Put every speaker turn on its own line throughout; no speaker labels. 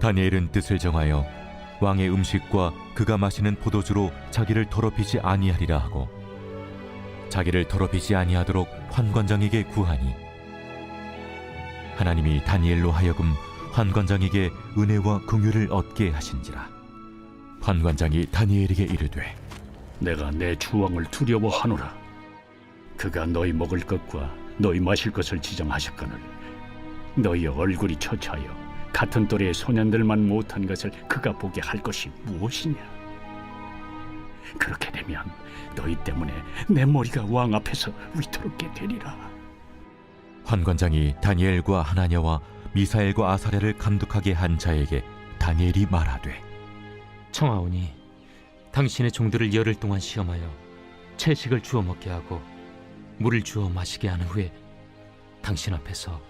다니엘은 뜻을 정하여 왕의 음식과 그가 마시는 포도주로 자기를 더럽히지 아니하리라 하고 자기를 더럽히지 아니하도록 환관장에게 구하니 하나님이 다니엘로 하여금 환관장에게 은혜와 긍휼을 얻게 하신지라. 환관장이 다니엘에게 이르되
내가 내 주왕을 두려워하노라. 그가 너희 먹을 것과 너희 마실 것을 지정하셨거늘 너희의 얼굴이 처차하여 같은 또래의 소년들만 못한 것을 그가 보게 할 것이 무엇이냐? 그렇게 되면 너희 때문에 내 머리가 왕 앞에서 위태롭게 되리라.
환관장이 다니엘과 하나냐와 미사엘과 아사랴를 감독하게 한 자에게 다니엘이 말하되
청하오니 당신의 종들을 열흘 동안 시험하여 채식을 주어 먹게 하고 물을 주어 마시게 한 후에 당신 앞에서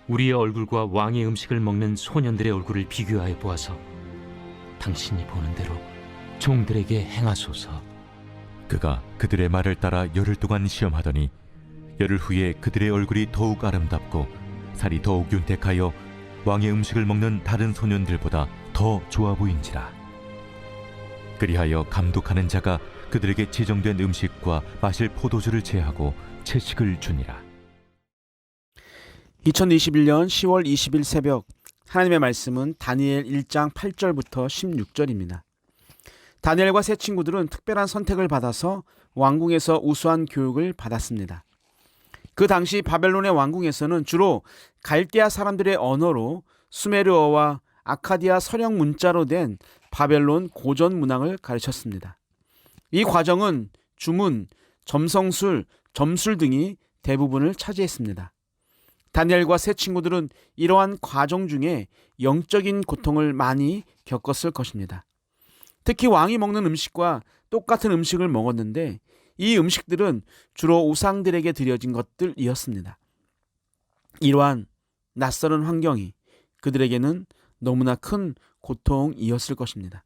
우리의 얼굴과 왕의 음식을 먹는 소년들의 얼굴을 비교하여 보아서 당신이 보는 대로 종들에게 행하소서.
그가 그들의 말을 따라 열흘 동안 시험하더니 열흘 후에 그들의 얼굴이 더욱 아름답고 살이 더욱 윤택하여 왕의 음식을 먹는 다른 소년들보다 더 좋아 보인지라. 그리하여 감독하는 자가 그들에게 지정된 음식과 마실 포도주를 제하고 채식을 주니라.
2021년 10월 20일 새벽 하나님의 말씀은 다니엘 1장 8절부터 16절입니다. 다니엘과 세 친구들은 특별한 선택을 받아서 왕궁에서 우수한 교육을 받았습니다. 그 당시 바벨론의 왕궁에서는 주로 갈대아 사람들의 언어로 수메르어와 아카디아 서령 문자로 된 바벨론 고전 문항을 가르쳤습니다. 이 과정은 주문, 점성술, 점술 등이 대부분을 차지했습니다. 다니엘과 세 친구들은 이러한 과정 중에 영적인 고통을 많이 겪었을 것입니다. 특히 왕이 먹는 음식과 똑같은 음식을 먹었는데 이 음식들은 주로 우상들에게 드려진 것들이었습니다. 이러한 낯설은 환경이 그들에게는 너무나 큰 고통이었을 것입니다.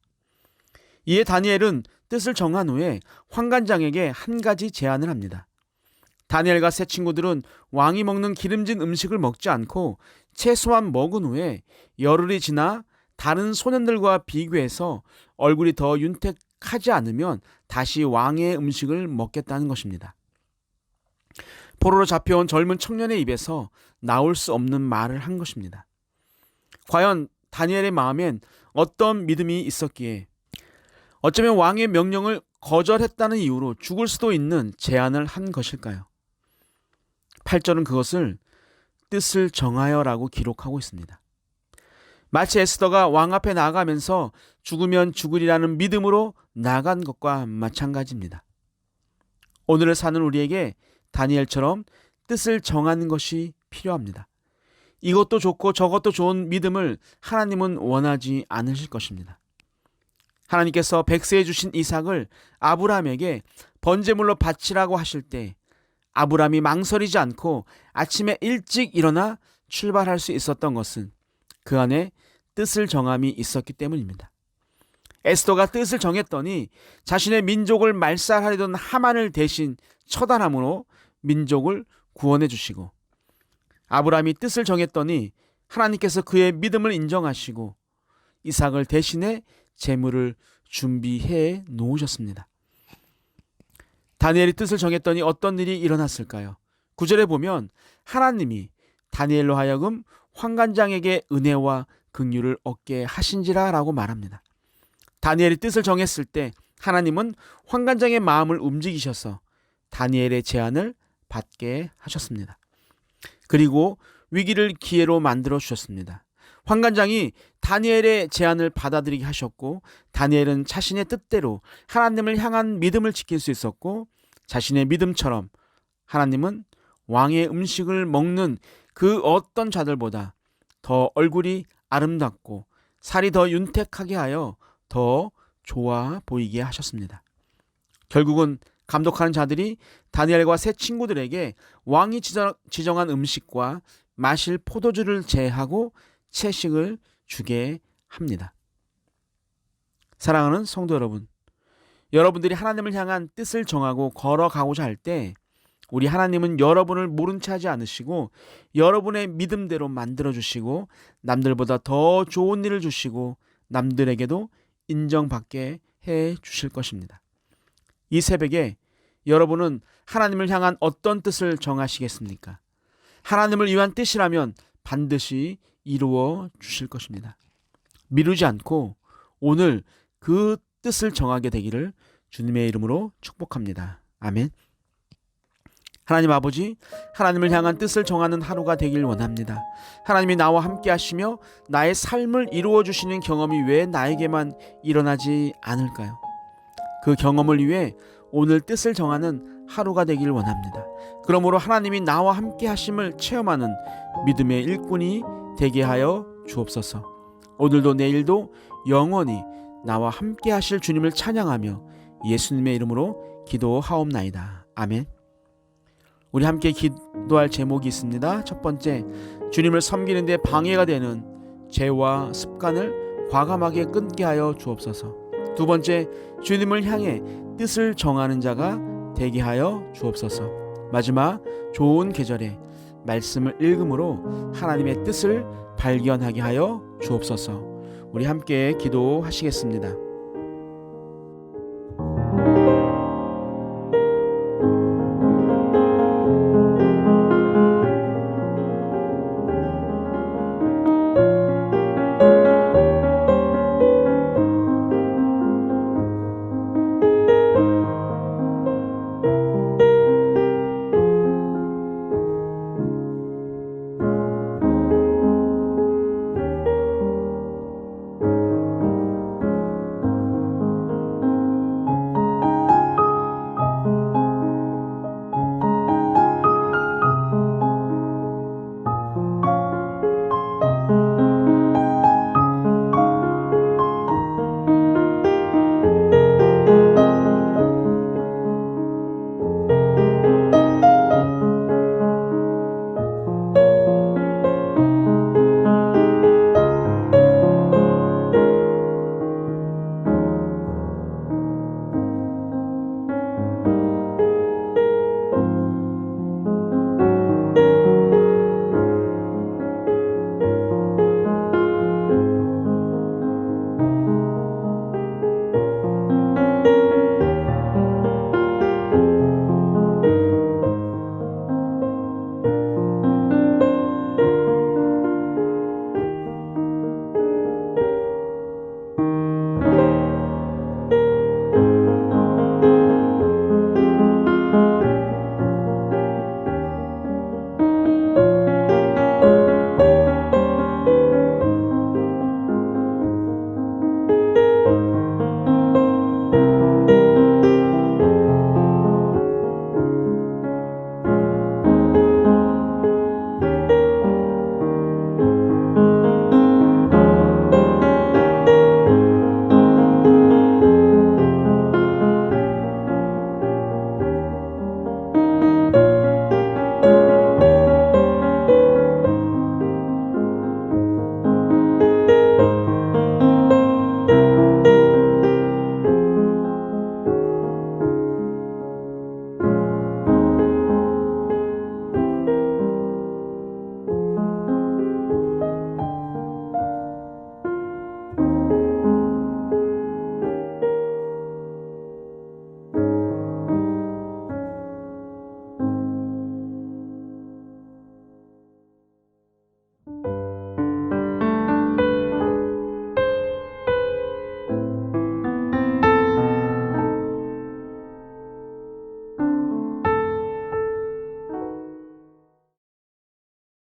이에 다니엘은 뜻을 정한 후에 환관장에게 한 가지 제안을 합니다. 다니엘과 세 친구들은 왕이 먹는 기름진 음식을 먹지 않고 최소한 먹은 후에 열흘이 지나 다른 소년들과 비교해서 얼굴이 더 윤택하지 않으면 다시 왕의 음식을 먹겠다는 것입니다. 포로로 잡혀온 젊은 청년의 입에서 나올 수 없는 말을 한 것입니다. 과연 다니엘의 마음엔 어떤 믿음이 있었기에 어쩌면 왕의 명령을 거절했다는 이유로 죽을 수도 있는 제안을 한 것일까요? 8절은 그것을 뜻을 정하여라고 기록하고 있습니다. 마치 에스더가 왕 앞에 나아가면서 죽으면 죽으리라는 믿음으로 나아간 것과 마찬가지입니다. 오늘을 사는 우리에게 다니엘처럼 뜻을 정하는 것이 필요합니다. 이것도 좋고 저것도 좋은 믿음을 하나님은 원하지 않으실 것입니다. 하나님께서 백세해 주신 이삭을 아브라함에게 번제물로 바치라고 하실 때 아브라함이 망설이지 않고 아침에 일찍 일어나 출발할 수 있었던 것은 그 안에 뜻을 정함이 있었기 때문입니다. 에스더가 뜻을 정했더니 자신의 민족을 말살하려던 하만을 대신 처단함으로 민족을 구원해 주시고, 아브라함이 뜻을 정했더니 하나님께서 그의 믿음을 인정하시고 이삭을 대신해 제물을 준비해 놓으셨습니다. 다니엘이 뜻을 정했더니 어떤 일이 일어났을까요? 9절에 보면 하나님이 다니엘로 하여금 환관장에게 은혜와 긍휼을 얻게 하신지라 라고 말합니다. 다니엘이 뜻을 정했을 때 하나님은 환관장의 마음을 움직이셔서 다니엘의 제안을 받게 하셨습니다. 그리고 위기를 기회로 만들어 주셨습니다. 환관장이 다니엘의 제안을 받아들이게 하셨고, 다니엘은 자신의 뜻대로 하나님을 향한 믿음을 지킬 수 있었고, 자신의 믿음처럼 하나님은 왕의 음식을 먹는 그 어떤 자들보다 더 얼굴이 아름답고 살이 더 윤택하게 하여 더 좋아 보이게 하셨습니다. 결국은 감독하는 자들이 다니엘과 세 친구들에게 왕이 지정한 음식과 마실 포도주를 제하고 채식을 주게 합니다. 사랑하는 성도 여러분, 여러분들이 하나님을 향한 뜻을 정하고 걸어가고자 할 때 우리 하나님은 여러분을 모른 채 하지 않으시고 여러분의 믿음대로 만들어주시고 남들보다 더 좋은 일을 주시고 남들에게도 인정받게 해 주실 것입니다. 이 새벽에 여러분은 하나님을 향한 어떤 뜻을 정하시겠습니까? 하나님을 위한 뜻이라면 반드시 이루어 주실 것입니다. 미루지 않고 오늘 그 뜻을 정하게 되기를 주님의 이름으로 축복합니다. 아멘. 하나님 아버지, 하나님을 향한 뜻을 정하는 하루가 되길 원합니다. 하나님이 나와 함께 하시며 나의 삶을 이루어 주시는 경험이 왜 나에게만 일어나지 않을까요? 그 경험을 위해 오늘 뜻을 정하는 하루가 되길 원합니다. 그러므로 하나님이 나와 함께 하심을 체험하는 믿음의 일꾼이 되게 하여 주옵소서. 오늘도 내일도 영원히 나와 함께 하실 주님을 찬양하며 예수님의 이름으로 기도하옵나이다. 아멘. 우리 함께 기도할 제목이 있습니다. 첫 번째, 주님을 섬기는 데 방해가 되는 죄와 습관을 과감하게 끊게 하여 주옵소서. 두 번째, 주님을 향해 뜻을 정하는 자가 되게 하여 주옵소서. 마지막, 좋은 계절에 말씀을 읽음으로 하나님의 뜻을 발견하게 하여 주옵소서. 우리 함께 기도하시겠습니다.